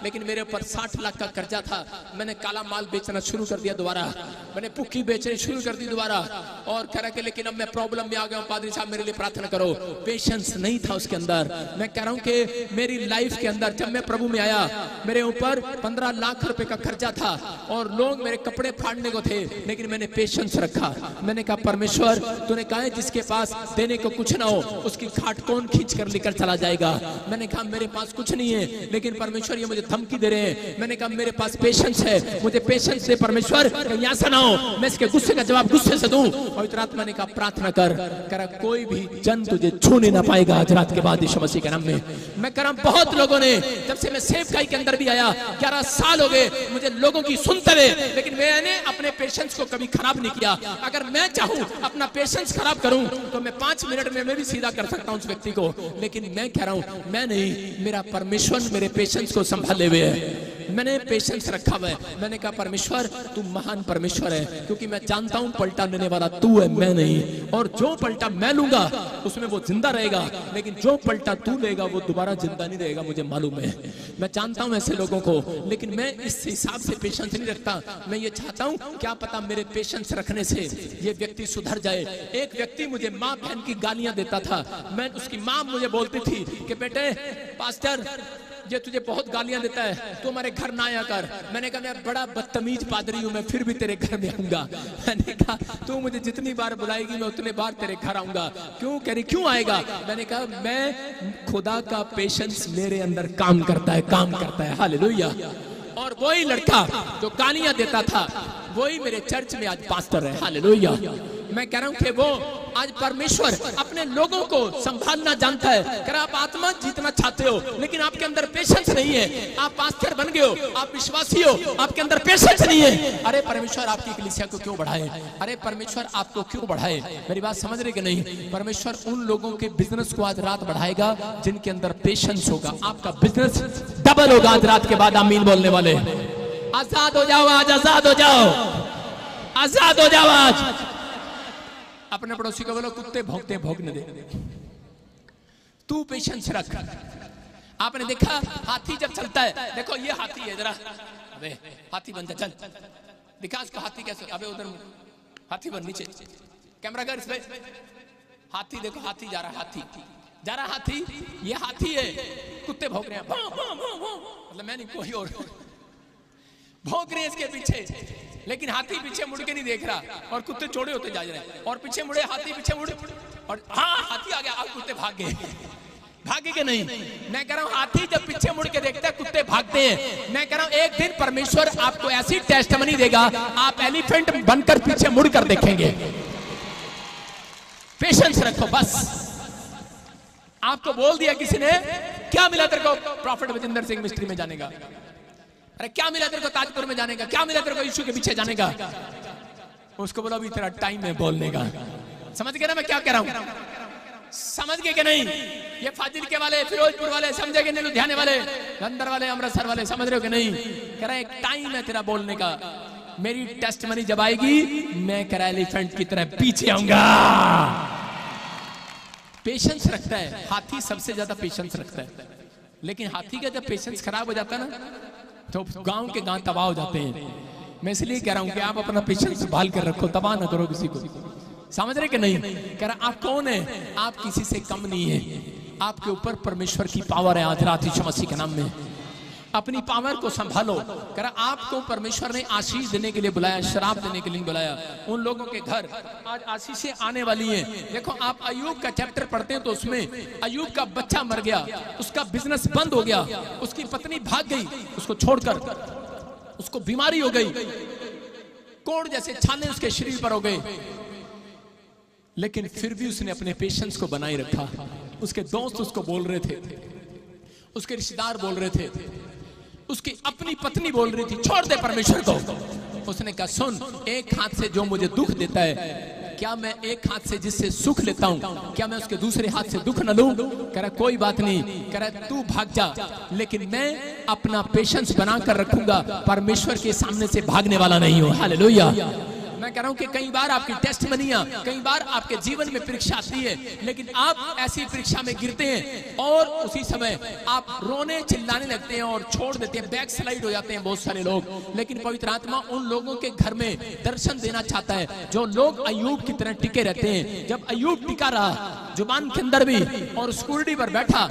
लेकिन मेरे ऊपर 60 लाख का कर्जा था, मैंने काला माल बेचना शुरू कर दिया दोबारा, मैंने पुक्की बेचनी शुरू कर दी दोबारा, और कह रहा कि लेकिन अब मैं प्रॉब्लम में आ गया हूं, पादरी साहब मेरे लिए प्रार्थना करो। पेशेंस नहीं था उसके अंदर। मैं कह रहा हूं कि मेरी लाइफ के अंदर जब मैं प्रभु में आया, मेरे ऊपर 15 लाख रुपए का कर्जा था और लोग मेरे कपड़े फाड़ने को थे, लेकिन मैंने पेशेंस रखा। मैंने कहा परमेश्वर तूने कहा है जिसके पास देने को कुछ ना हो उसकी खाट कौन खींच कर लेकर चला जाएगा। मैंने कहा मेरे पास कुछ नहीं है, लेकिन परमेश्वर ये मुझे धमकी दे रहे हैं। मैंने कहा मेरे पास पेशेंस है, मुझे पेशेंस से परमेश्वर यहाँ से ना हो, मैं इसके गुस्से का जवाब गुस्से से दूं। पवित्र आत्मा ने कहा प्रार्थना कर, कह कोई भी जन तुझे छूने ना पाएगा आज रात के बाद यीशु मसीह के नाम में। मैं कह रहा हूं बहुत लोगों ने, जब से मैं सेवकाई के अंदर भी आया 11 साल हो गए मुझे लोगों की सुनते हुए, लेकिन मैंने अपने पेशेंस को कभी खराब नहीं किया। अगर मैं चाहूं अपना पेशेंस खराब करूं तो मैं 5 मिनट में मैं भी सीधा कर सकता हूं उस व्यक्ति को, लेकिन मैं कह रहा हूं मैं नहीं, मेरा परमेश्वर मेरे पेशेंस को संभाले हुए है, मैंने पेशेंस रखा हुआ है। मैंने कहा परमेश्वर तू महान परमेश्वर है, क्योंकि मैं जानता हूं पलटा लेने वाला तू है, मैं नहीं। और जो पलटा मैं लूंगा उसमें वो जिंदा रहेगा, लेकिन जो पलटा तू लेगा वो दोबारा जिंदा नहीं रहेगा, मुझे मालूम है। मैं जानता हूं ऐसे लोगों को, लेकिन मैं इस हिसाब से पेशेंस नहीं रखता। मैं ये चाहता हूं क्या पता मेरे पेशेंस रखने से ये व्यक्ति सुधर जाए। एक व्यक्ति मुझे माँ बहन की गालियां देता था, मैं उसकी माँ मुझे बोलती थी कि बेटे पास्टर ये तुझे बहुत गालियां देता है, तू हमारे घर ना आया कर। मैंने कहा मैं बड़ा बदतमीज पादरी हूं, मैं फिर भी तेरे घर में आऊंगा। मैंने कहा तू मुझे जितनी बार बुलाएगी मैं उतने बार तेरे घर आऊंगा। क्यों? कह रही क्यों आएगा? मैंने कहा मैं खुदा का पेशेंस मेरे अंदर काम करता है, काम करता है। हालेलुया। और वही लड़का जो गालियां देता था वही मेरे चर्च में आज पास्टर है। हालेलुया। मैं कह रहा हूं कि वो आज परमेश्वर अपने लोगों को संभालना जानता है। कह रहा आप आत्मा जीतना चाहते हो लेकिन आपके अंदर पेशेंस नहीं है, आप पास्टर बन गए हो, आप विश्वासी हो, आपके अंदर पेशेंस नहीं है। अरे परमेश्वर आपकी कलीसिया को क्यों बढ़ाए? अरे परमेश्वर आपको क्यों बढ़ाए? मेरी बात समझ रहे कि नहीं? परमेश्वर उन लोगों के बिजनेस को आज रात बढ़ाएगा जिनके अंदर पेशेंस होगा। आपका बिजनेस डबल होगा आज रात के बाद। आमीन बोलने वाले आजाद हो जाओ, आज आजाद हो जाओ, आजाद हो जाओ आज। अपने पड़ोसी को बोलो कुत्ते भौंकते भौंकने दे, तू पेशेंस रख। आपने देखा हाथी जब चलता है, देखो ये हाथी है, जरा अबे हाथी बन जा, चल दिखा उसको हाथी कैसे। अबे उधर हाथी बन, नीचे कैमरा कर इस पे। हाथी देखो, हाथी जा रहा, हाथी जा रहा, हाथी ये हाथी है। कुत्ते भौंक रहे हैं, मतलब मैं नहीं, कोई और भौंक रहे हैं इसके पीछे, लेकिन हाथी पीछे मुड़ के नहीं देख रहा और कुत्ते चौड़े होते जा रहे हैं। और पीछे मुड़े हाथी, पीछे मुड़े, और हाँ हाथी आ गया, अब कुत्ते भाग गए। भागे के नहीं? मैं कह रहा हूं हाथी जब पीछे मुड़ के देखता है कुत्ते भागते हैं। मैं कह रहा हूं एक दिन परमेश्वर आपको ऐसी टेस्टमनी देगा, आप एलिफेंट बनकर पीछे मुड़कर देखेंगे। पेशेंस रखो बस। आपको बोल दिया किसी ने, क्या मिला तेरे को प्रॉफिट विजेंद्र सिंह मिस्ट्री में जाने का? अरे क्या मिला तेरे को ताजपुर में जाने का? क्या मिला तेरे को यीशु के पीछे जाने का? उसको बोला अभी तेरा टाइम है बोलने का। समझ गए ना मैं क्या कह रहा हूं? समझ गए कि नहीं? ये फाजिल के वाले, फिरोजपुर वाले समझे कि नहीं, लुधियाने वाले, अंदर वाले, अमृतसर वाले समझ रहे हो कि नहीं? कह रहा एक टाइम है तेरा बोलने का। मेरी टेस्टमनी जब आएगी मैं कह रहा एलिफेंट की तरह पीछे आऊंगा। पेशेंस रखता है हाथी, सबसे ज्यादा पेशेंस रखता है। लेकिन हाथी का जब पेशेंस खराब हो जाता है ना तो गांव के गांव तबाह हो जाते हैं। मैं इसलिए कह रहा हूं कि आप अपना पेशेंस संभाल कर रखो, तबाह ना करो किसी को। समझ रहे कि नहीं? कह रहा आप कौन है? आप किसी से कम नहीं है। आपके ऊपर परमेश्वर की पावर है आज रात यीशु मसीह के नाम में। अपनी पावर को संभालो। कह रहा आपको परमेश्वर ने आशीष देने के लिए बुलाया, शराब देने के लिए बुलाया। उन लोगों के घर आज आशीषें आने वाली हैं। देखो आप अय्यूब का चैप्टर पढ़ते हैं तो उसमें अय्यूब का बच्चा मर गया, उसका बिजनेस बंद हो गया, उसकी पत्नी भाग गई उसको छोड़कर, उसको बीमारी हो गई, कोड़ जैसे छाले उसके शरीर पर हो गए, लेकिन फिर भी उसने अपने पेशेंस को बनाए रखा। उसके दोस्त उसको बोल रहे थे, उसके रिश्तेदार बोल रहे थे, उसकी अपनी पत्नी बोल रही थी छोड़ दे परमेश्वर को। उसने कहा सुन, एक हाथ से जो मुझे दुख देता है, क्या मैं एक हाथ से जिससे सुख लेता हूं, क्या मैं उसके दूसरे हाथ से दुख न लूं? कह रहा कोई बात नहीं, कह रहा तू भाग जा, लेकिन मैं अपना पेशेंस बनाकर रखूंगा, परमेश्वर के सामने से भागने वाला नहीं हूं। हालेलुया। मैं कह रहा हूं कि कई बार आपकी टेस्ट बनिया, कई बार आपके जीवन में परीक्षा आती है, लेकिन आप ऐसी परीक्षा में गिरते हैं और उसी समय आप रोने चिल्लाने लगते हैं और छोड़ देते हैं, बैक स्लाइड हो जाते हैं बहुत सारे लोग। लेकिन पवित्र आत्मा उन लोगों के घर में दर्शन देना चाहता है जो लोग अय्यूब की तरह टिके रहते हैं। जब अय्यूब टिका रहा जुबान के अंदर भी और स्कूटी पर बैठा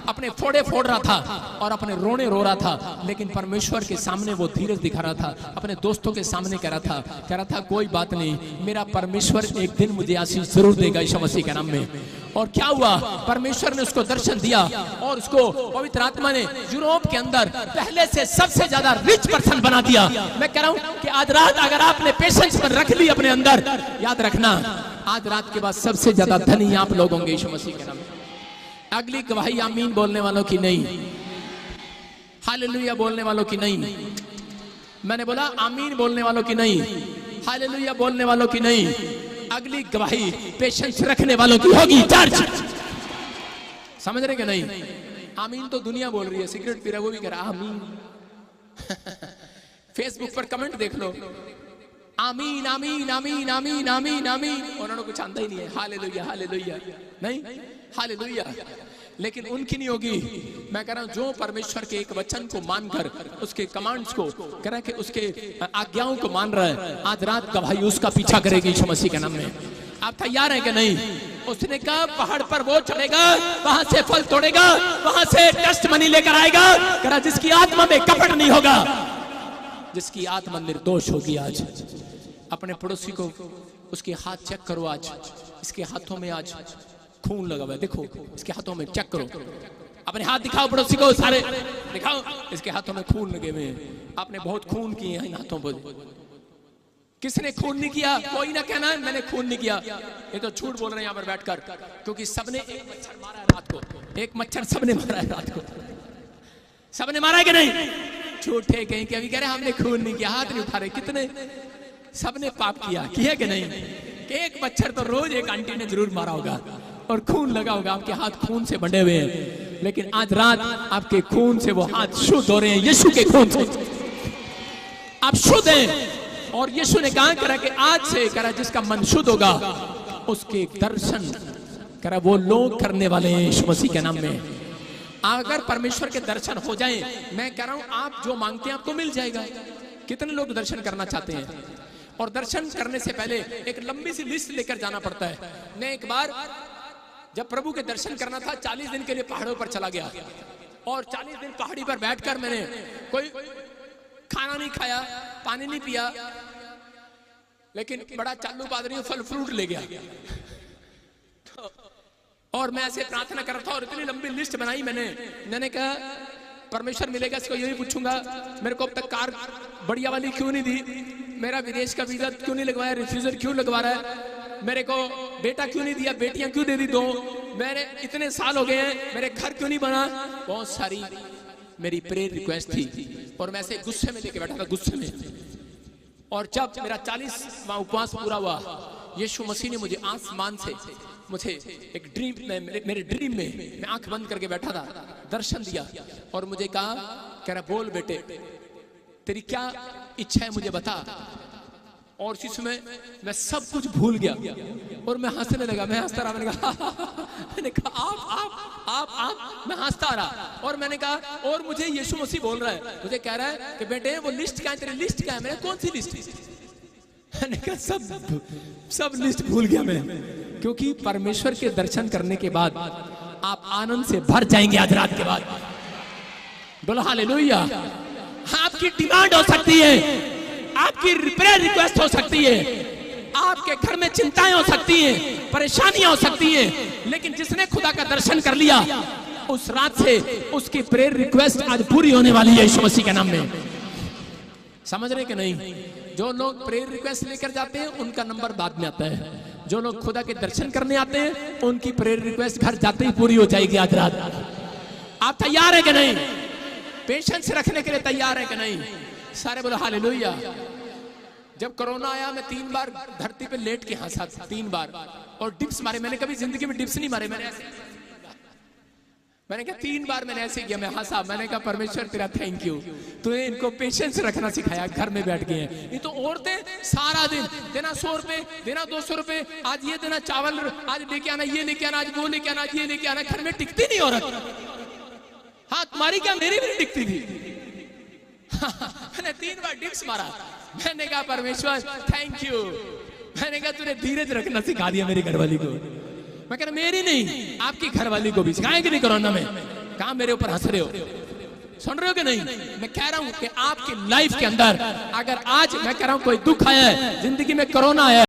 अपने फोड़े फोड़ रहा था और अपने रोने रो रहा था, लेकिन परमेश्वर के सामने वो धीरज दिखा रहा था, अपने दोस्तों के सामने कह रहा था कोई बात नहीं, मेरा परमेश्वर एक दिन मुझे आशीष जरूर देगा यीशु मसीह के नाम में। और क्या हुआ, परमेश्वर ने उसको दर्शन दिया और उसको पवित्र आत्मा ने यूरोप के अंदर पहले से सबसे ज्यादा रिच पर्सन बना दिया। मैं कह रहा हूं कि आज रात अगर आपने पेशेंस पर रख ली अपने अंदर, याद रखना आज रात के बाद सबसे ज्यादा धनी आप लोग होंगे यीशु मसीह के नाम में। अगली गवाही आमीन बोलने वालों की नहीं, हालेलुया बोलने वालों की नहीं। मैंने बोला आमीन बोलने वालों की नहीं, हालेलुया बोलने वालों की नहीं। अगली गवाही पेशेंस रखने वालों की होगी चर्च। समझ रहे कि नहीं? आमीन तो दुनिया बोल रही है, सिगरेट पी रहा वो भी कह रहा आमीन। फेसबुक पर कमेंट देख लो, आमीन आमीन आमीन आमीन आमीन आमीन। उन्होंने कुछ आंदा ही नहीं है, हालेलुया हालेलुया नहीं, हालेलुया। लेकिन उनकी नहीं होगी। मैं कह रहा हूं जो परमेश्वर के एक वचन को मानकर उसके कमांड्स को कह रहा है कि उसके आज्ञाओं को मान रहा है, आज रात का भाई उसका पीछा करेगी यीशु मसीह के नाम में। आप तैयार हैं कि नहीं? उसने कहा पहाड़ पर वो चढ़ेगा, वहां से फल तोड़ेगा, वहां से टेस्ट मनी लेकर आएगा। कह रहा जिसकी आत्मा में कपट नहीं होगा, जिसकी आत्मा निर्दोष होगी। आज अपने पड़ोसी को उसके हाथ चेक करो, आज इसके हाथों में आज खून लगा हुआ है, देखो इसके हाथों में चेक करो, अपने हाथ दिखाओ पड़ोसी को, सारे दिखाओ, इसके हाथों में खून लगे हुए हैं। आपने बहुत खून किए हैं इन हाथों पर। किसने खून नहीं किया? कोई ना कहना मैंने खून नहीं किया, ये तो झूठ बोल रहे हैं यहाँ पर बैठकर, क्योंकि सबने एक मच्छर मारा है रात को, एक मच्छर सबने मारा है रात को। सबने मारा है कि नहीं? झूठे कहीं के अभी कह रहे हमने खून नहीं किया, हाथ नहीं उठा रहे। कितने? सबने पाप किया कि नहीं? कि एक मच्छर तो रोज एक आंटी ने जरूर मारा होगा और खून लगा होगा, आपके हाथ खून से बंधे हुए हैं। लेकिन आज रात आपके खून से वो हाथ शुद्ध हो रहे हैं, यीशु के खून से आप शुद्ध हैं। और यीशु ने कहा करा कि आज से करा जिसका मन शुद्ध होगा उसके दर्शन करा वो लोग करने वाले हैं यीशु मसीह के नाम में। अगर परमेश्वर के दर्शन हो जाएं, मैं कह रहा हूं आप जो मांगते हैं आपको मिल जाएगा। कितने लोग दर्शन करना चाहते हैं? और दर्शन करने से पहले एक लंबी सी लिस्ट लेकर जाना पड़ता है। मैं एक बार जब प्रभु के दर्शन करना था, 40 दिन के लिए पहाड़ों पर चला गया और 40 दिन पहाड़ी पर बैठकर मैंने कोई खाना नहीं खाया, पानी नहीं पिया, लेकिन बड़ा चालू पादरी फल फ्रूट ले गया और मैं ऐसे प्रार्थना कर रहा था और इतनी लंबी लिस्ट बनाई मैंने कहा परमेश्वर मिलेगा इसको यही पूछूंगा, मेरे को अब तक कार बढ़िया वाली क्यों नहीं दी, मेरा विदेश का वीजा क्यों नहीं लगवाया, रिफ्यूजल क्यों लगवा रहा है, मेरे को बेटा क्यों नहीं दिया, बेटियां क्यों दे दी दो, मेरे इतने साल हो गए हैं मेरे घर क्यों नहीं बना। बहुत सारी मेरी प्रेयर रिक्वेस्ट थी और मैं ऐसे गुस्से में लेके बैठा था, गुस्से में। और जब मेरा 40वां उपवास पूरा हुआ, यीशु मसीह ने मुझे आसमान से मुझे एक ड्रीम में, मेरे ड्रीम में मैं आंख बंद करके बैठा था, दर्शन दिया और मुझे कहा, कह रहा बोल बेटे तेरी क्या इच्छा है मुझे बता। और इसी समय मैं सब कुछ भूल गया और मैं हंसने लगा, मैं हंसता रहा, मैंने कहा आप मैं हंसता रहा और मैंने कहा और मुझे यीशु मसीह बोल रहा है, मुझे कह रहा है कि बेटे वो लिस्ट क्या है, तेरी लिस्ट क्या है, मैंने कौन सी लिस्ट, मैंने कहा सब लिस्ट भूल गया मैं, क्योंकि परमेश्वर के दर्शन करने के बाद आप आनंद से भर जाएंगे आज रात के बाद। बोलो हालेलुया। आपकी डिमांड हो सकती है, आपकी प्रेयर रिक्वेस्ट हो सकती है, आपके घर में चिंताएं हो सकती हैं, परेशानियां हो सकती हैं, लेकिन जिसने खुदा का दर्शन कर लिया उस रात से उसकी प्रेयर रिक्वेस्ट आज पूरी होने वाली है यीशु मसीह के नाम में। समझ रहे कि नहीं? जो लोग प्रेयर रिक्वेस्ट लेकर जाते हैं उनका नंबर बाद में आता है, जो लोग खुदा के दर्शन करने आते हैं उनकी प्रेयर रिक्वेस्ट घर जाते ही पूरी हो जाएगी आज रात। आप तैयार है कि नहीं? पेशेंस रखने के लिए तैयार है कि नहीं? सारे बोलो हालेलुया। जब कोरोना आया मैं 3 बार धरती पे लेट के हंसा, 3 बार, और डिप्स मारे। मैंने कभी जिंदगी में डिप्स नहीं मारे, मैंने कहा 3 बार मैंने ऐसे किया, मैं हंसा। मैंने कहा परमेश्वर तेरा थैंक यू, तूने इनको पेशेंस रखना सिखाया, घर में बैठ गए हैं। ये तो औरतें सारा दिन देना 100 रुपए, देना 200 रुपए, आज ये देना चावल, आज लेके आना, ये लेके आना, आज वो लेके आना, ये लेके आना। घर में टिकती नहीं औरत। हाँ तुम्हारी क्या, मेरी भी नहीं टिकती थी। मैंने 3 बार डिप्स मारा। मैंने कहा परमेश्वर थैंक यू। मैंने कहा तूने धीरज रखना सिखा दिया मेरी घरवाली को। मैं कह रहा मेरी नहीं, आपकी घरवाली को भी सिखाएंगे नहीं कोरोना में। कहां मेरे ऊपर हंस रहे हो? सुन रहे हो कि नहीं? मैं कह रहा हूं कि आपकी लाइफ के अंदर अगर आज मैं कह रहा हूं कोई दुख आया है, जिंदगी में कोरोना आया है,